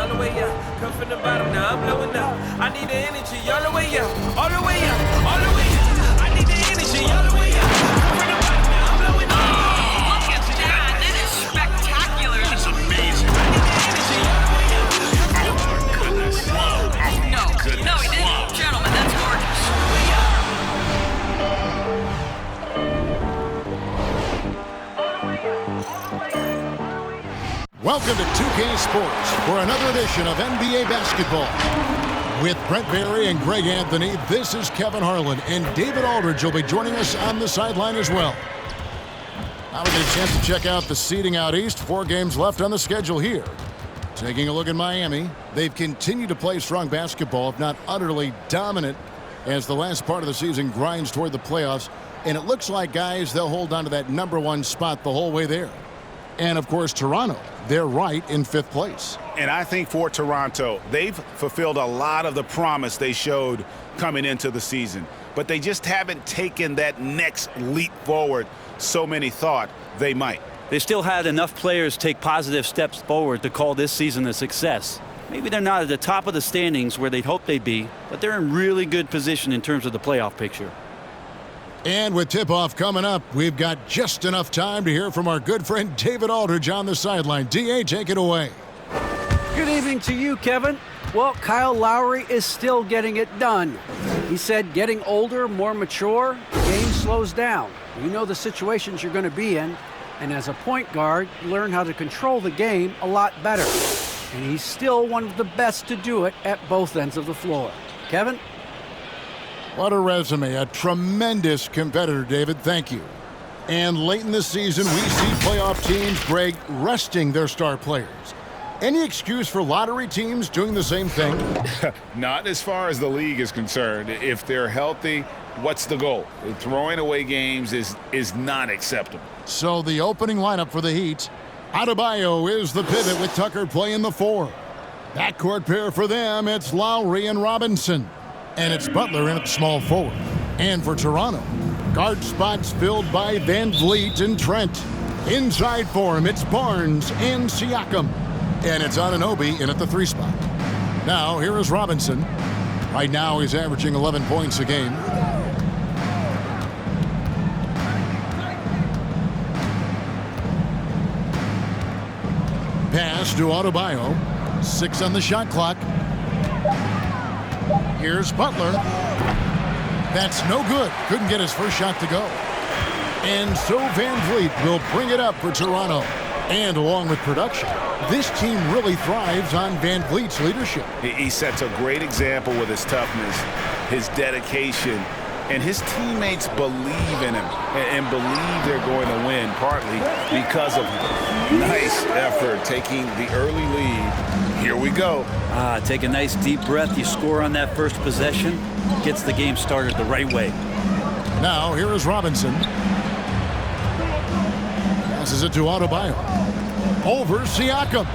all the way up. Come from the bottom, now I'm blowing up. I need the energy all the way up, all the way up, all the way up. I need the energy all the way up. Come from the bottom, now I'm blowing up. Look at that. That is spectacular. That's amazing. I need the energy all the way up. Oh, my goodness. Whoa. Oh, No, my goodness. no, he didn't. Wow. Gentlemen, that's gorgeous. Welcome to 2K Sports for another edition of NBA basketball. With Brent Barry and Greg Anthony, this is Kevin Harlan, and David Aldridge will be joining us on the sideline as well. Now we get a chance to check out the seeding out east. 4 games left on the schedule here. Taking a look at Miami, they've continued to play strong basketball, if not utterly dominant, as the last part of the season grinds toward the playoffs. And it looks like, guys, they'll hold on to that #1 spot the whole way there. And, of course, Toronto, they're right in 5th place. And I think for Toronto, they've fulfilled a lot of the promise they showed coming into the season. But they just haven't taken that next leap forward so many thought they might. They still had enough players take positive steps forward to call this season a success. Maybe they're not at the top of the standings where they'd hope they'd be, but they're in really good position in terms of the playoff picture. And with tip-off coming up, we've got just enough time to hear from our good friend David Aldridge on the sideline. D.A., take it away. Good evening to you, Kevin. Well, Kyle Lowry is still getting it done. He said getting older, more mature, the game slows down. You know the situations you're going to be in, and as a point guard, you learn how to control the game a lot better. And he's still one of the best to do it at both ends of the floor. Kevin? What a resume. A tremendous competitor, David. Thank you. And late in the season, we see playoff teams, Greg, resting their star players. Any excuse for lottery teams doing the same thing? Not as far as the league is concerned. If they're healthy, what's the goal? Throwing away games is not acceptable. So the opening lineup for the Heat, Adebayo is the pivot with Tucker playing the 4. Backcourt pair for them, it's Lowry and Robinson. And it's Butler in at the small forward. And for Toronto, guard spots filled by Van Vliet and Trent. Inside for him, it's Barnes and Siakam. And it's Anunoby in at the 3 spot. Now, here is Robinson. Right now, he's averaging 11 points a game. Pass to Adebayo. 6 on the shot clock. Here's Butler. That's no good. Couldn't get his first shot to go. And so Van Vliet will bring it up for Toronto. And along with production, this team really thrives on Van Vliet's leadership. He sets a great example with his toughness, his dedication, and his teammates believe in him and believe they're going to win, partly because of him. Nice effort taking the early lead. Here we go. Take a nice deep breath. You score on that first possession. Gets the game started the right way. Now, here is Robinson. Passes it to Adebayo. Over Siakam.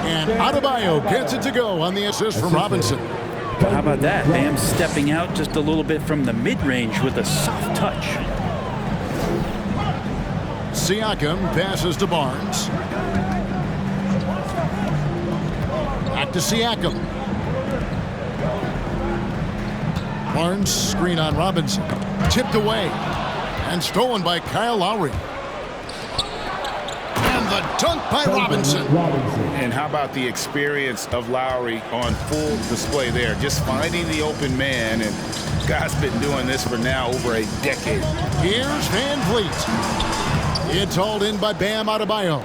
And Adebayo gets it to go on the assist from Robinson. How about that? Bam stepping out just a little bit from the mid-range with a soft touch. Siakam passes to Barnes. Back to Siakam. Barnes screen on Robinson. Tipped away. And stolen by Kyle Lowry. And the dunk by Robinson. And how about the experience of Lowry on full display there? Just finding the open man, and guy's been doing this for now over a decade. Here's Van Vliet. It's hauled in by Bam Adebayo.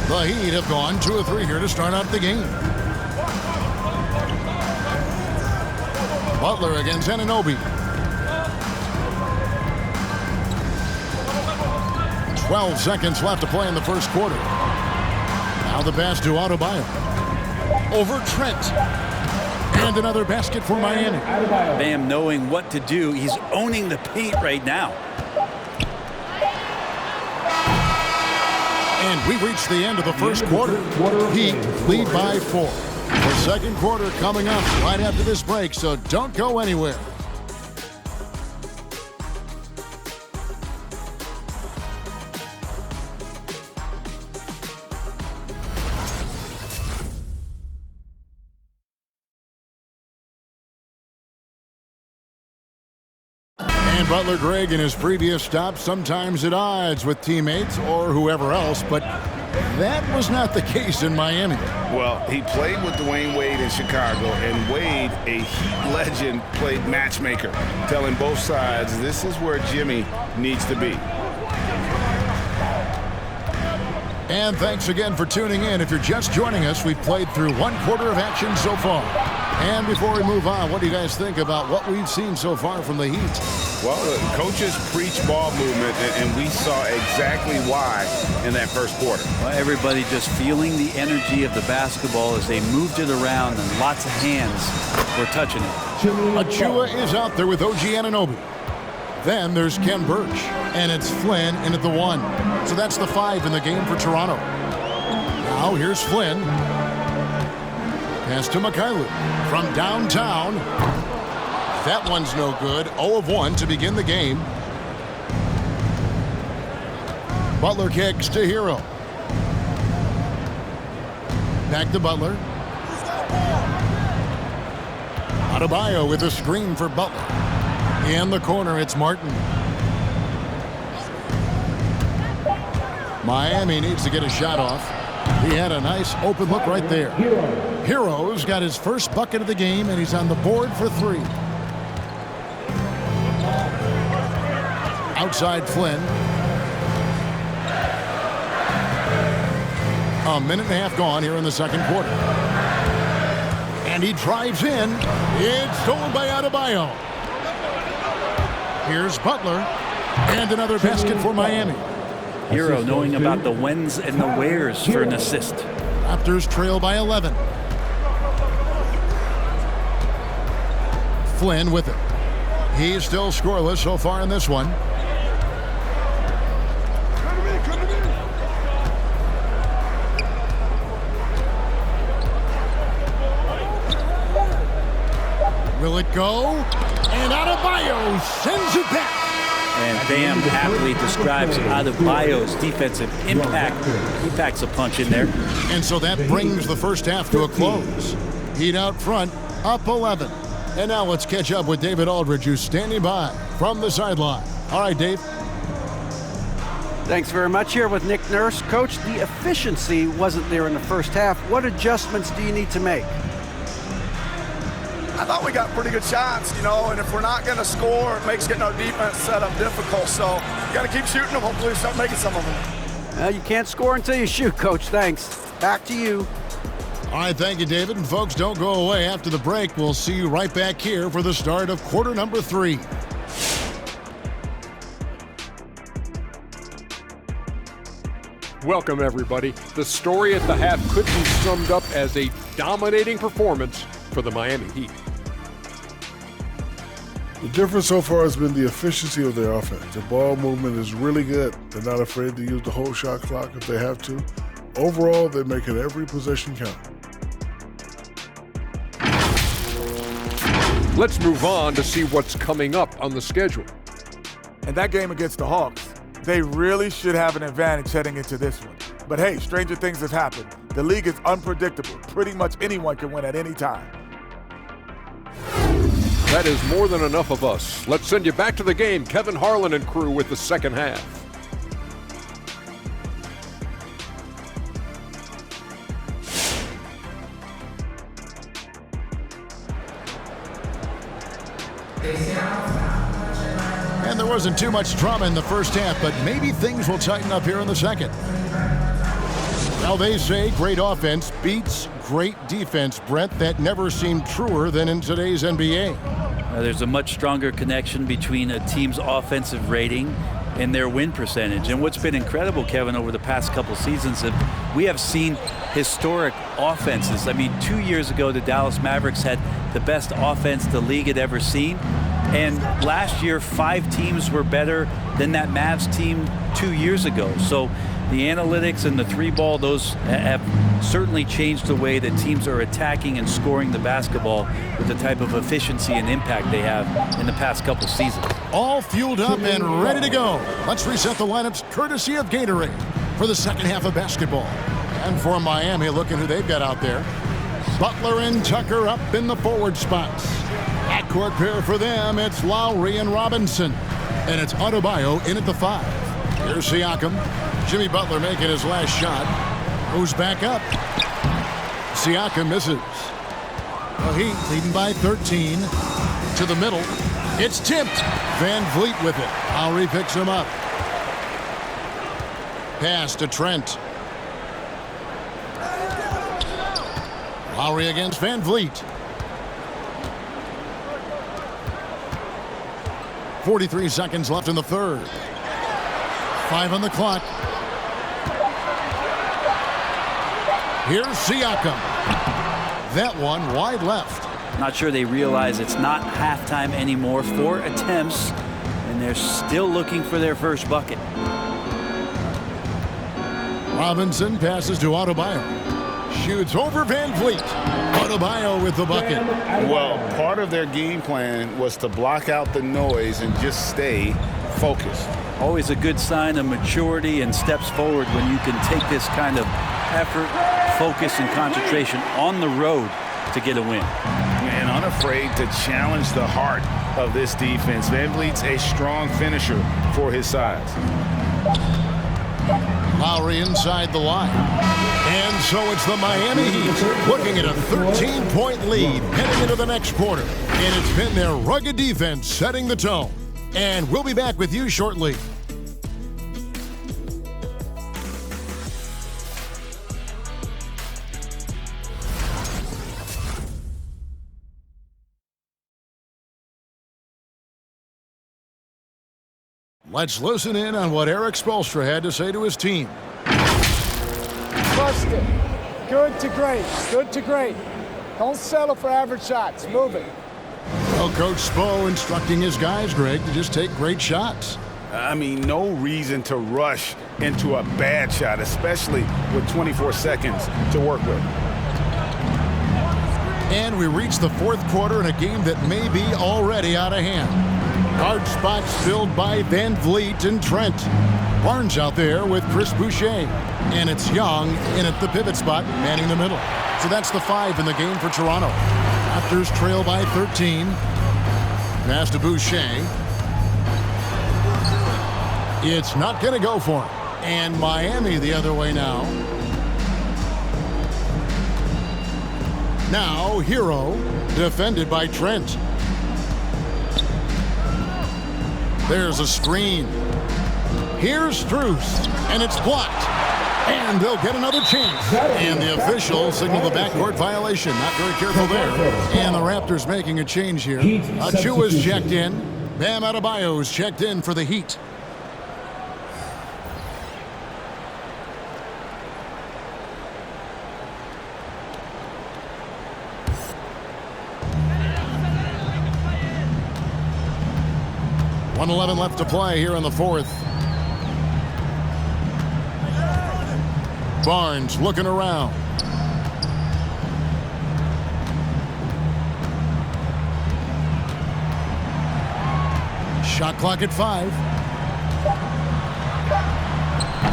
The Heat have gone 2 of 3 here to start out the game. Butler against Anunoby. 12 seconds left to play in the first quarter. Now the pass to Adebayo. Over Trent. And another basket for Miami. Bam knowing what to do. He's owning the paint right now. And we reached the end of the first quarter. Heat lead by 4. The second quarter coming up right after this break, so don't go anywhere. And Butler, Greg, in his previous stops, sometimes at odds with teammates or whoever else, but that was not the case in Miami. Well, he played with Dwayne Wade in Chicago, and Wade, a Heat legend, played matchmaker, telling both sides this is where Jimmy needs to be. And thanks again for tuning in. If you're just joining us, we've played through one quarter of action so far. And before we move on, what do you guys think about what we've seen so far from the Heat? Well, the coaches preach ball movement, and we saw exactly why in that first quarter. Well, everybody just feeling the energy of the basketball as they moved it around, and lots of hands were touching it. Achua is out there with OG Anunoby. Then there's Ken Birch, and it's Flynn in at the 1. So that's the 5 in the game for Toronto. Now here's Flynn. Pass to Mikhailuk from downtown. That one's no good. 0 of 1 to begin the game. Butler kicks to Hero. Back to Butler. Adebayo with a screen for Butler. In the corner, it's Martin. Miami needs to get a shot off. He had a nice open look right there. Hero's got his first bucket of the game, and he's on the board for 3. Outside Flynn. A minute and a half gone here in the second quarter. And he drives in. It's stolen by Adebayo. Here's Butler. And another basket for Miami. Hero knowing about the whens and the wheres for an assist. Raptors trail by 11. Flynn with it. He's still scoreless so far in this one. Will it go? And Adebayo sends it back. And Bam happily describes Adebayo's defensive impact. He packs a punch in there. And so that brings the first half to a close. Heat out front, up 11. And now let's catch up with David Aldridge, who's standing by from the sideline. All right, Dave. Thanks very much. Here with Nick Nurse. Coach, the efficiency wasn't there in the first half. What adjustments do you need to make? I thought we got pretty good shots, and if we're not going to score, it makes getting our defense set up difficult. So you got to keep shooting them. Hopefully we start making some of them. You can't score until you shoot, Coach. Thanks. Back to you. All right, thank you, David. And folks, don't go away. After the break, we'll see you right back here for the start of quarter number 3. Welcome, everybody. The story at the half could be summed up as a dominating performance for the Miami Heat. The difference so far has been the efficiency of their offense. The ball movement is really good. They're not afraid to use the whole shot clock if they have to. Overall, they're making every possession count. Let's move on to see what's coming up on the schedule. And that game against the Hawks, they really should have an advantage heading into this one. But hey, stranger things have happened. The league is unpredictable. Pretty much anyone can win at any time. That is more than enough of us. Let's send you back to the game. Kevin Harlan and crew with the second half. And there wasn't too much drama in the first half, but maybe things will tighten up here in the second. Well, they say great offense beats great defense, Brett. That never seemed truer than in today's NBA. There's a much stronger connection between a team's offensive rating and their win percentage. And what's been incredible, Kevin, over the past couple seasons, we have seen historic offenses. I mean, 2 years ago, the Dallas Mavericks had the best offense the league had ever seen. And last year, 5 teams were better than that Mavs team 2 years ago. So the analytics and the 3-ball, those have certainly changed the way that teams are attacking and scoring the basketball with the type of efficiency and impact they have in the past couple seasons. All fueled up and ready to go. Let's reset the lineups courtesy of Gatorade for the second half of basketball. And for Miami, look at who they've got out there. Butler and Tucker up in the forward spots. Backcourt pair for them, it's Lowry and Robinson. And it's Adebayo in at the 5. Here's Siakam. Jimmy Butler making his last shot. Goes back up. Siakam misses. The Heat leading by 13. To the middle. It's tipped. Van Vliet with it. Lowry picks him up. Pass to Trent. Lowry against Van Vliet. 43 seconds left in the third. 5 on the clock. Here's Siakam. That one wide left. Not sure they realize it's not halftime anymore. 4 attempts, and they're still looking for their first bucket. Robinson passes to Adebayo. Shoots over Van Vliet. Adebayo with the bucket. Well, part of their game plan was to block out the noise and just stay focused. Always a good sign of maturity and steps forward when you can take this kind of effort, focus, and concentration on the road to get a win. And unafraid to challenge the heart of this defense. Van Vliet's a strong finisher for his size. Lowry inside the line. And so it's the Miami Heat looking at a 13-point lead heading into the next quarter. And it's been their rugged defense setting the tone. And we'll be back with you shortly. Let's listen in on what Eric Spoelstra had to say to his team. Trust it. Good to great. Good to great. Don't settle for average shots. Move it. Well, Coach Spo instructing his guys, Greg, to just take great shots. I mean, no reason to rush into a bad shot, especially with 24 seconds to work with. And we reach the fourth quarter in a game that may be already out of hand. Guard spots filled by Van Vliet and Trent. Barnes out there with Chris Boucher. And it's Young in at the pivot spot, manning the middle. So that's the 5 in the game for Toronto. Raptors trail by 13. Pass to Boucher. It's not going to go for him. And Miami the other way now. Now Hero, defended by Trent. There's a screen. Here's Strus, and it's blocked. And they'll get another chance. And the official signaled the backcourt violation. Not very careful there. And the Raptors making a change here. Achua's checked in. Bam Adebayo's checked in for the Heat. .111 left to play here in the fourth. Barnes looking around. Shot clock at 5.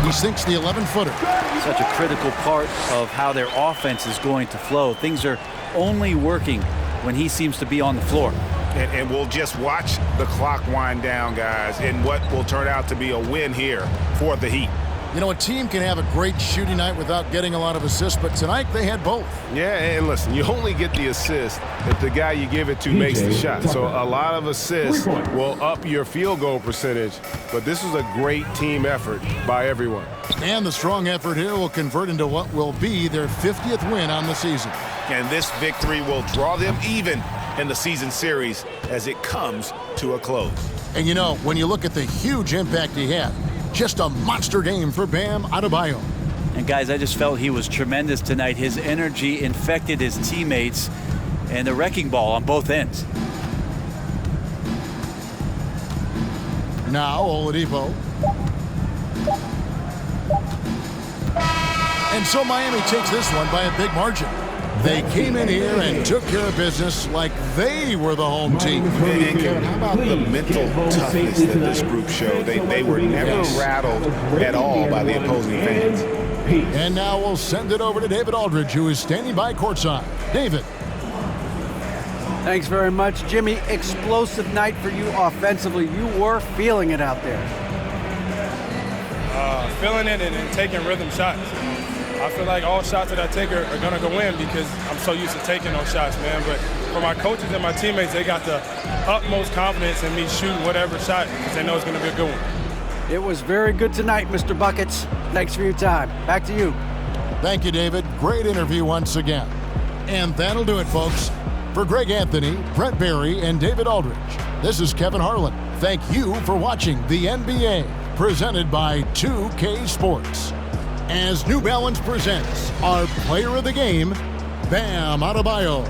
He sinks the 11-footer. Such a critical part of how their offense is going to flow. Things are only working when he seems to be on the floor. And we'll just watch the clock wind down, guys, in what will turn out to be a win here for the Heat. You know, a team can have a great shooting night without getting a lot of assists, but tonight they had both. Yeah, and listen, you only get the assist if the guy you give it to makes the shot. So a lot of assists will up your field goal percentage, but this was a great team effort by everyone. And the strong effort here will convert into what will be their 50th win on the season. And this victory will draw them even in the season series as it comes to a close. And you know, when you look at the huge impact he had, just a monster game for Bam Adebayo. And guys, I just felt he was tremendous tonight. His energy infected his teammates, and the wrecking ball on both ends. Now Oladipo. And so Miami takes this one by a big margin. They came in here and took care of business like they were the home team. And how about the mental toughness that this group showed? They were never rattled at all by the opposing fans. And now we'll send it over to David Aldridge, who is standing by courtside. David. Thanks very much, Jimmy. Explosive night for you offensively. You were feeling it out there. Feeling it and taking rhythm shots. I feel like all shots that I take are going to go in because I'm so used to taking those shots, man. But for my coaches and my teammates, they got the utmost confidence in me shooting whatever shot because they know it's going to be a good one. It was very good tonight, Mr. Buckets. Thanks for your time. Back to you. Thank you, David. Great interview once again. And that'll do it, folks. For Greg Anthony, Brent Barry, and David Aldridge, this is Kevin Harlan. Thank you for watching the NBA, presented by 2K Sports. As New Balance presents our player of the game, Bam Adebayo.